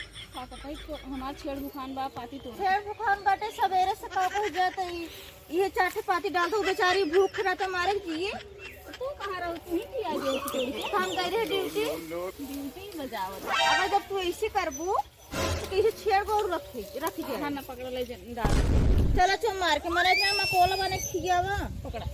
हमार छेड़ बुखान बा पाती तो छेड़ बुखान बाटे सवेरे से का हो जाता है ये चाटे पाती डाल दो बेचारी भूख ना तो मारे जिए। तू कहाँ रहो तू ही किया जो हम गए रहे ड्यूटी ड्यूटी बजाओ अगर जब तू ऐसे करबू तो कैसे छेड़ को रख के हाँ ना पकड़ ले डाल चलो चल मार के मरे जा मकोला बने खियावा पकड़ा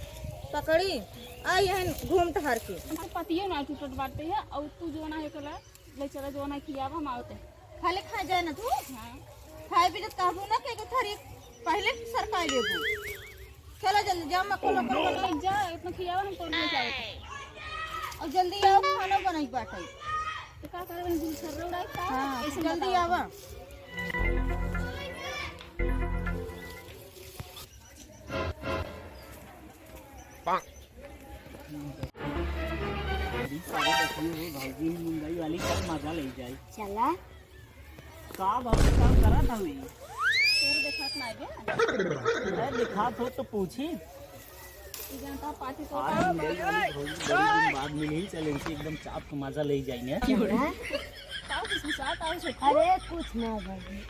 पकड़ी आ यहन घूम टहर के हमारे पतिये ना टूटट बाटे है और तू जो ना है कला ले चला जो ना किया हम आवते खाली खा जाए ना तू हाँ खाए भी तो कहूँ ना के थरी पहले सरकार लेबू चलो जल्दी जाओ मकोला ले जा इतना खियावा हम कर ले जाए और जल्दी आओ खाना बनाई बाटे तो का करे दिल सर उड़ाई का हाँ ऐसे जल्दी आवा भाजी मुंबई वाली कब मजा ले जाए चला का भाजी काम करा था हुई तोर देखत ना गया मैं दिखा तो पूछी ई जनता पार्टी तो आज मुंबई वाली भौजी बड़ी दिन बाद मिली चले इनसे एकदम चाप के मजा ले जाएंगे ताऊ किसके साथ आओ से अरे कुछ ना भाई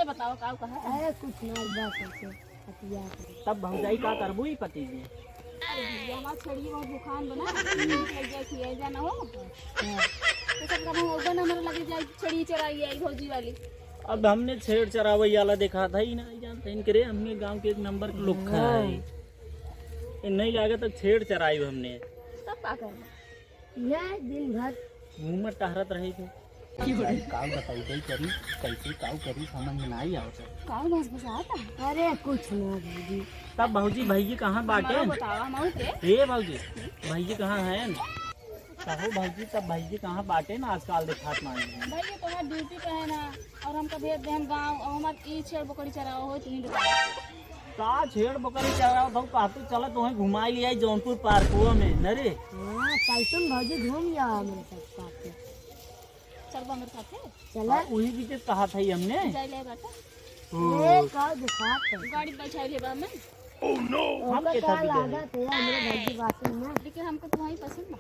ए बताओ काऊ कहा अरे कुछ ना बात है हटिया तब भौजाई का करबू ही पति जी हमार छड़ी बहुत दुकान बना लग जाए खिया जाना हो तो सब काम होगा ना हमारे लगे जाए छड़ी चढ़ाई आई भौजी वाली अब हमने छेड़ चरावई वाला देखा था ही ना जानते इनके हमने गांव के एक नंबर के लोग है ये नहीं लागे तो छेड़ चराई हमने सब का करना ये दिन भर मुंह में टहरत रही थे काऊ बताई दई करी कैसे काऊ करी समझ में नहीं आवत काऊ बस बस आता अरे कुछ ना भाई तब भौजी भैया कहाँ बाटे बताओ हम के हे भौजी भैया कहाँ है कहो भौजी तब भैया कहाँ बाटे ना आजकल दिखात मांगे भाई ये तुम्हारा ड्यूटी पे है ना और हमका भेज दे हम गांव और हमार ई छेड़ बकरी चराओ हो तुम का छेड़ बकरी चढ़ा तो कहते चलो तुम्हें घुमा लिया जौनपुर पार्क में न रे हां कैसन भाजी घूम जा मेरे साथ चलबा मेरे साथ चला वही बीच कहा था हमने जाई ले बाटा ये का दिखात गाड़ी बैठाई ले बा में हम के था लागत है मेरे भाई की बात में लेकिन हमको तुम्हारी पसंद बा